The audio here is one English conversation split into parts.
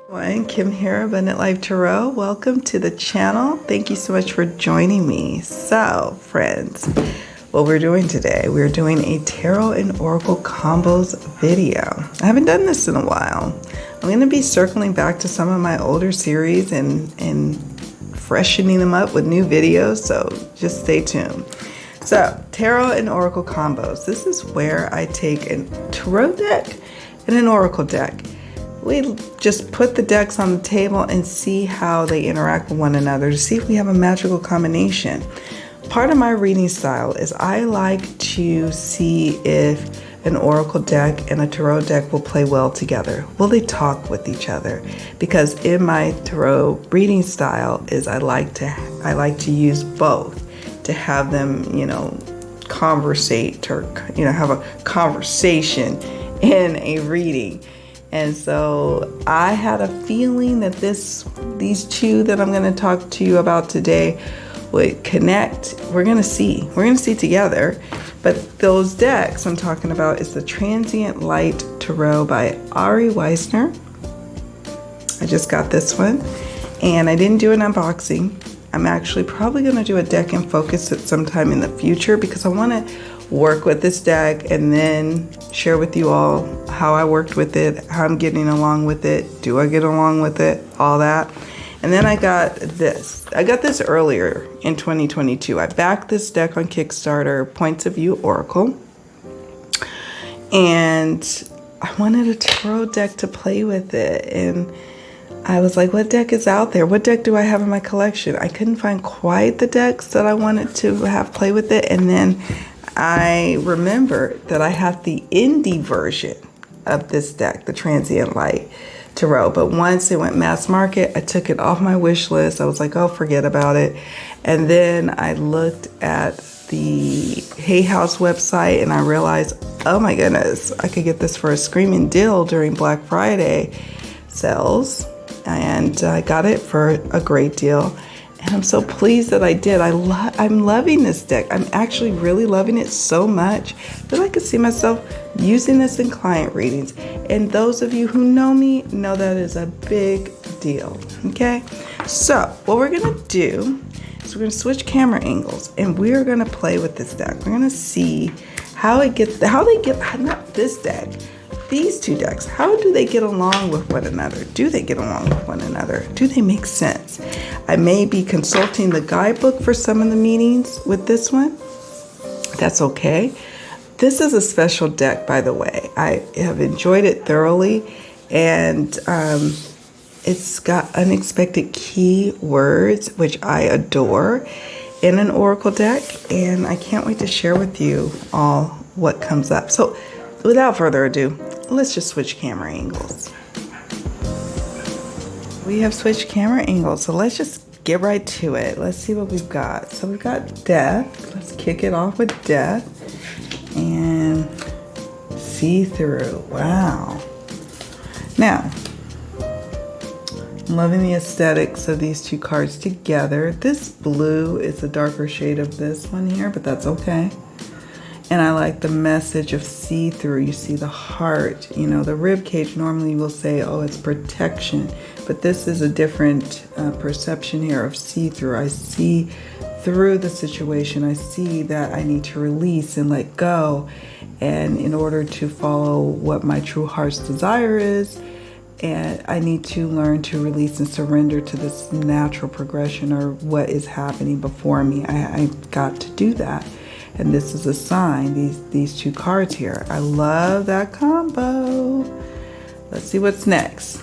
Everyone, Kim here, Abundant Life Tarot. Welcome to the channel. Thank you so much for joining me. So, friends, what we're doing today, we're doing a Tarot and Oracle combos video. I haven't done this in a while. I'm going to be circling back to some of my older series and freshening them up with new videos, so just stay tuned. So, Tarot and Oracle combos. This is where I take a Tarot deck and an Oracle deck. We just put the decks on the table and see how they interact with one another to see if we have a magical combination. Part of my reading style is I like to see if an Oracle deck and a Tarot deck will play well together. Will they talk with each other? Because in my Tarot reading style is I like to use both to have them, conversate or, have a conversation in a reading. And so I had a feeling that these two that I'm going to talk to you about today would connect. We're going to see together. But those decks I'm talking about is the Transient Light Tarot by Ari Weisner. I just got this one and I didn't do an unboxing. I'm actually probably going to do a deck and focus at sometime in the future because I want to work with this deck and then share with you all how I worked with it, how I'm getting along with it, do I get along with it, all that. And then I got this. I got this earlier in 2022. I backed this deck on Kickstarter, Points of View Oracle. And I wanted a Tarot deck to play with it. And I was like, what deck is out there? What deck do I have in my collection? I couldn't find quite the decks that I wanted to have play with it. And then I remember that I have the indie version of this deck, the Transient Light Tarot. But once it went mass market, I took it off my wish list. I was like, oh, forget about it. And then I looked at the Hay House website and I realized, oh my goodness, I could get this for a screaming deal during Black Friday sales. And I got it for a great deal. And I'm so pleased that I did. I'm loving this deck. I'm actually really loving it so much that I could see myself using this in client readings. And those of you who know me know that is a big deal. Okay? So what we're going to do is we're going to switch camera angles and we're going to play with this deck. We're going to see not this deck, these two decks, how do they get along with one another? Do they get along with one another? Do they make sense? I may be consulting the guidebook for some of the meetings with this one. That's okay. This is a special deck, by the way. I have enjoyed it thoroughly, and it's got unexpected key words, which I adore, in an Oracle deck, and I can't wait to share with you all what comes up. So without further ado, let's just switch camera angles. We have switched camera angles, so let's just get right to it. Let's see what we've got. So we've got Death. Let's kick it off with Death. And See-Through. Wow. Now, I'm loving the aesthetics of these two cards together. This blue is a darker shade of this one here, but that's okay. And I like the message of see-through. You see the heart, the rib cage. Normally we'll say, oh, it's protection. But this is a different perception here of see-through. I see through the situation. I see that I need to release and let go. And in order to follow what my true heart's desire is, and I need to learn to release and surrender to this natural progression or what is happening before me. I got to do that. And this is a sign, these two cards here. I love that combo. Let's see what's next.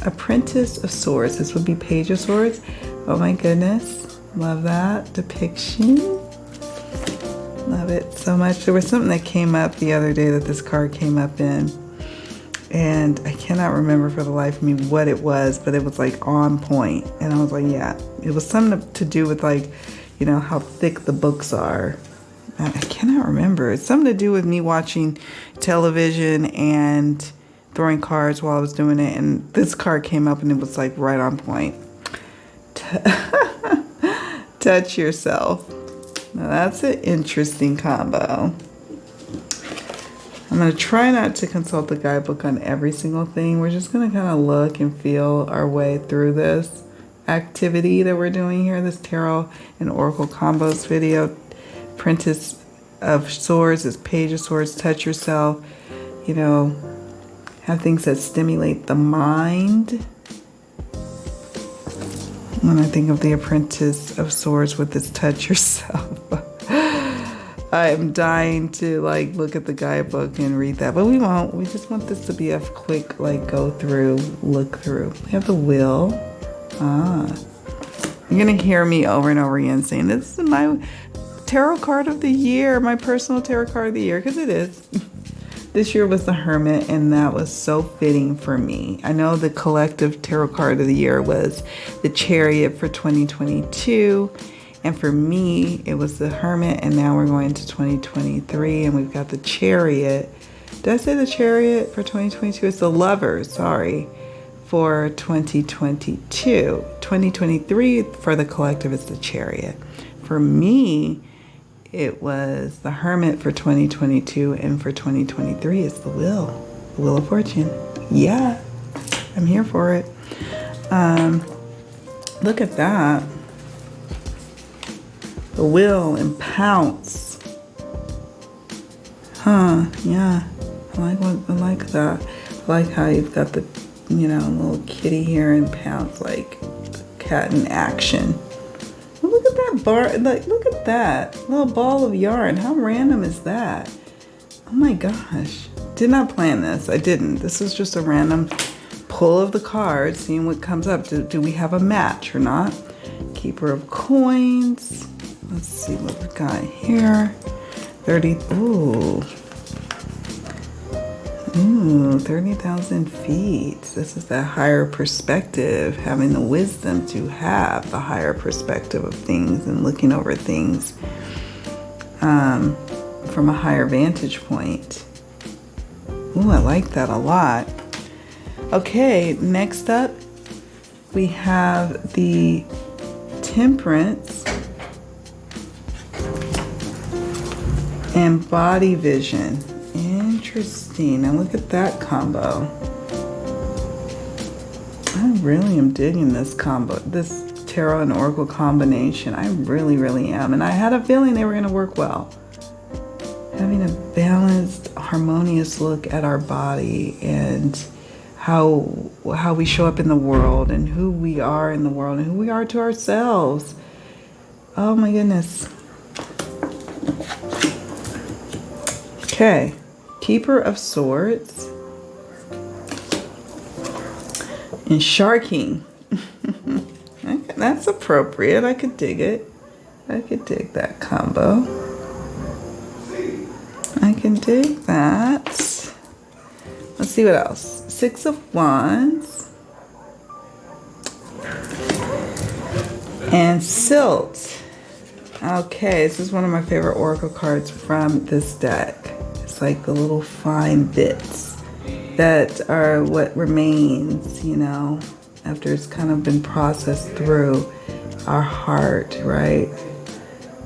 Apprentice of Swords. This would be Page of Swords. Oh my goodness. Love that depiction. Love it so much. There was something that came up the other day that this card came up in. And I cannot remember for the life of me what it was, but it was like on point. And I was like, yeah. It was something to do with like, how thick the books are. I cannot remember. It's something to do with me watching television and throwing cards while I was doing it. And this card came up and it was like right on point. Touch yourself. Now that's an interesting combo. I'm going to try not to consult the guidebook on every single thing. We're just going to kind of look and feel our way through this activity that we're doing here, this Tarot and Oracle Combos video. Princess of Swords is Page of Swords. Touch yourself. You know, have things that stimulate the mind. When I think of the Apprentice of Swords with this touch yourself, I'm dying to like look at the guidebook and read that, but we won't. We just want this to be a quick like go through, look through. We have the Wheel. You're gonna hear me over and over again saying this is my tarot card of the year, my personal tarot card of the year, because it is. This year was the Hermit, and that was so fitting for me. I know the collective tarot card of the year was the Chariot for 2022. And for me, it was the Hermit, and now we're going to 2023, and we've got the Chariot. Did I say the Chariot for 2022? It's the Lovers, sorry, for 2022. 2023 for the collective is the Chariot. For me, it was the Hermit for 2022, and for 2023, it's the Wheel of Fortune. Yeah, I'm here for it. Look at that. The Wheel and Pounce. Yeah. I like that. I like how you've got the, you know, little kitty here and Pounce, like the cat in action. Look at that bar, like look at that little ball of yarn. How random is that? Oh my gosh. Did not plan this. I didn't. This was just a random pull of the cards, seeing what comes up. Do we have a match or not? Keeper of Coins. Let's see what we got here. 30,000 feet. This is that higher perspective, having the wisdom to have the higher perspective of things and looking over things from a higher vantage point. Ooh, I like that a lot. Okay, next up we have the Temperance and Body Vision. Interesting. Now look at that combo. I really am digging this combo, this tarot and oracle combination. I really, really am. And I had a feeling they were going to work well. Having a balanced, harmonious look at our body and how we show up in the world and who we are in the world and who we are to ourselves. Oh my goodness. Okay, Keeper of Swords and Sharking. Okay, that's appropriate. I could dig it. I could dig that combo. I can dig that. Let's see what else. Six of Wands and Silt. Okay, this is one of my favorite oracle cards from this deck. It's like the little fine bits that are what remains, you know, after it's kind of been processed through our heart, right?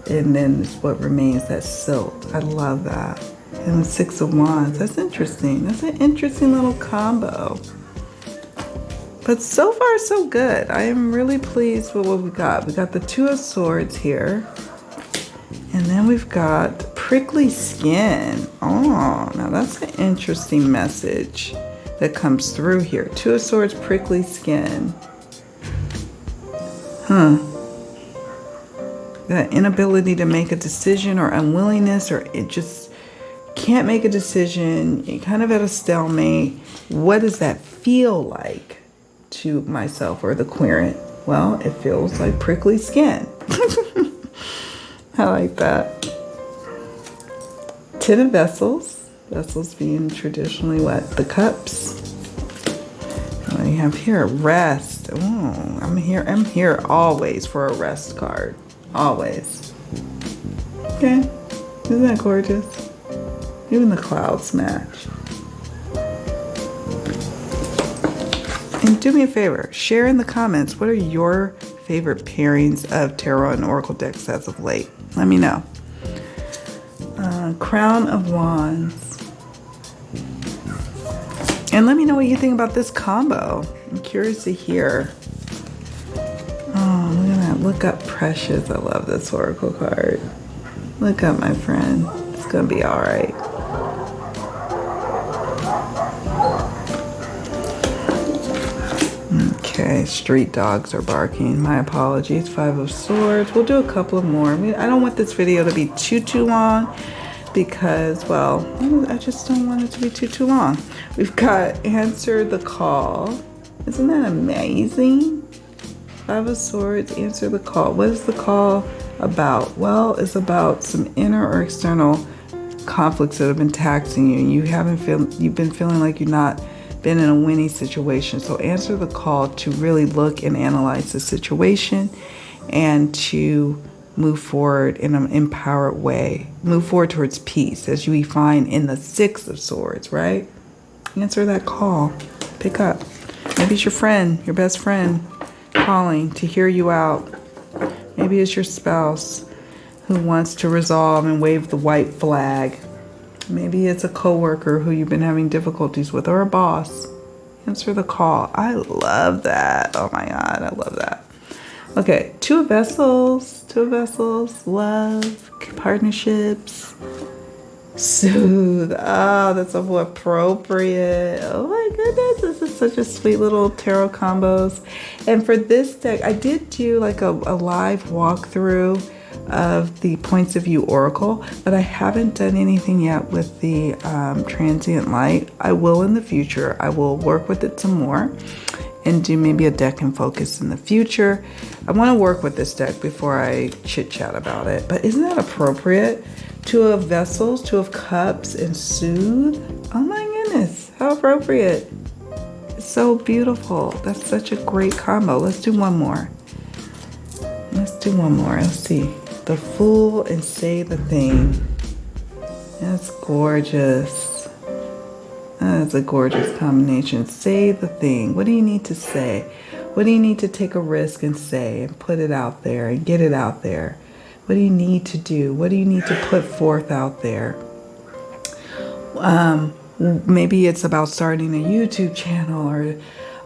And then it's what remains, that silt. I love that. And the Six of Wands, that's interesting. That's an interesting little combo. But so far, so good. I am really pleased with what we got. We got the Two of Swords here. And then we've got Prickly Skin. Oh, now that's an interesting message that comes through here. Two of Swords, Prickly Skin. That inability to make a decision or unwillingness, or it just can't make a decision. You're kind of at a stalemate. What does that feel like to myself or the querent? Well, it feels like prickly skin. I like that. Ten of Vessels. Vessels being traditionally what? The cups. What do you have here? Rest. Oh, I'm here always for a rest card. Always. Okay. Isn't that gorgeous? Even the clouds match. And do me a favor, share in the comments, what are your favorite pairings of tarot and oracle decks as of late? Let me know. Crown of Wands. And let me know what you think about this combo. I'm curious to hear. Oh, look at that. Look up Precious. I love this oracle card. Look up, my friend. It's going to be all right. Okay, street dogs are barking. My apologies. 5 of Swords. We'll do a couple of more. I don't want this video to be too long because, well, I just don't want it to be too long. We've got Answer the Call. Isn't that amazing? 5 of Swords, Answer the Call. What is the call about? Well, it's about some inner or external conflicts that have been taxing you. You've been feeling like you've not been in a winning situation. So answer the call to really look and analyze the situation and to move forward in an empowered way. Move forward towards peace, as you find in the 6 of Swords, right? Answer that call. Pick up. Maybe it's your friend, your best friend, calling to hear you out. Maybe it's your spouse who wants to resolve and wave the white flag. Maybe it's a coworker who you've been having difficulties with, or a boss. Answer the call. I love that. Oh my God, I love that. Okay, 2 of Vessels. 2 of Vessels. Love, partnerships, soothe. Oh, that's so appropriate. Oh my goodness, this is such a sweet little tarot combos. And for this deck, I did do like a live walkthrough of the Points of View Oracle, but I haven't done anything yet with the Transient Light. I will in the future. I will work with it some more and do maybe a deck and focus in the future. I want to work with this deck before I chit chat about it, but isn't that appropriate? 2 of Vessels, 2 of Cups, and Soothe. Oh my goodness, how appropriate. It's so beautiful. That's such a great combo. Let's do one more. Let's do one more. Let's see. The Fool and Say the Thing. That's gorgeous. That's a gorgeous combination. Say the thing. What do you need to say? What do you need to take a risk and say and put it out there and get it out there? What do you need to do? What do you need to put forth out there? Maybe it's about starting a YouTube channel, or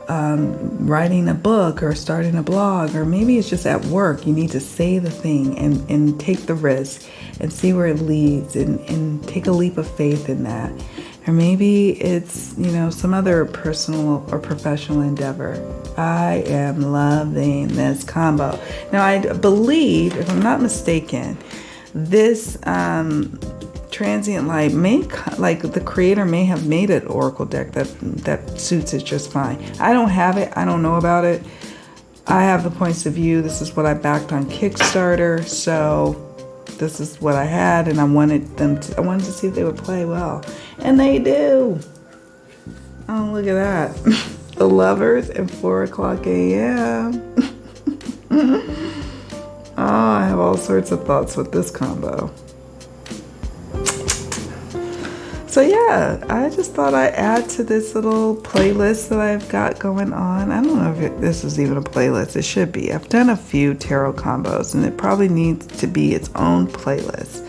writing a book, or starting a blog, or maybe it's just at work. You need to say the thing and take the risk and see where it leads and take a leap of faith in that. Or maybe it's, some other personal or professional endeavor. I am loving this combo. Now, I believe, if I'm not mistaken, this Transient Light the creator may have made an oracle deck that suits it just fine. I don't have it. I don't know about it. I have the Points of View. This is what I backed on Kickstarter. So this is what I had, and I wanted to see if they would play well. And they do. Oh, look at that. The Lovers and 4 o'clock a.m. Oh, I have all sorts of thoughts with this combo. So yeah, I just thought I'd add to this little playlist that I've got going on. I don't know if this is even a playlist. It should be. I've done a few tarot combos, and it probably needs to be its own playlist.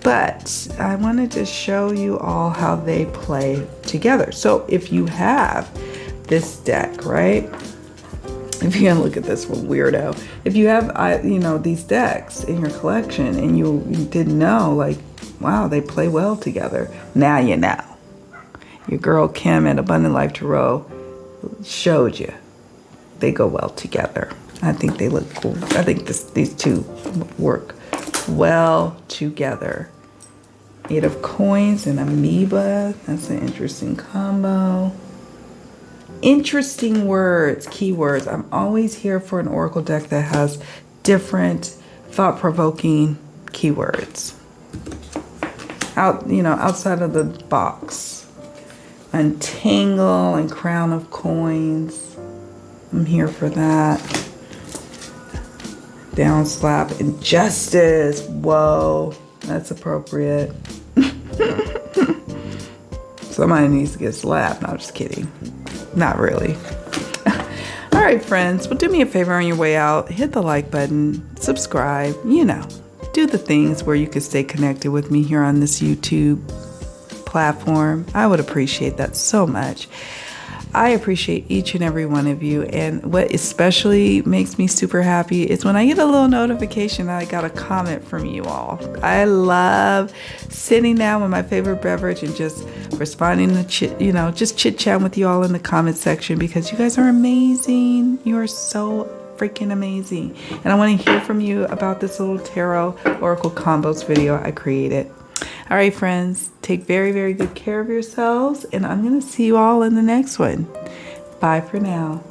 But I wanted to show you all how they play together. So if you have this deck, right? If you're gonna look at this weirdo, if you have these decks in your collection and you didn't know, like, wow, they play well together. Now you know. Your girl Kim at Abundant Life Tarot showed you they go well together. I think they look cool. I think these two work well together. 8 of Coins and Amoeba. That's an interesting combo. Interesting words, keywords. I'm always here for an oracle deck that has different thought-provoking keywords. Outside of the box. Untangle and Crown of Coins. I'm here for that. Down slap and Justice. Whoa, that's appropriate. Somebody needs to get slapped. No, I'm just kidding. Not really. All right, friends. Well, do me a favor on your way out. Hit the like button. Subscribe. Do the things where you can stay connected with me here on this YouTube platform. platform. I would appreciate that so much. I appreciate each and every one of you, and what especially makes me super happy is when I get a little notification that I got a comment from you all. I love sitting down with my favorite beverage and just responding to just chit-chatting with you all in the comment section, because you guys are amazing. You are so freaking amazing, and I want to hear from you about this little tarot oracle combos video I created. All right, friends, take very, very good care of yourselves, and I'm going to see you all in the next one. Bye for now.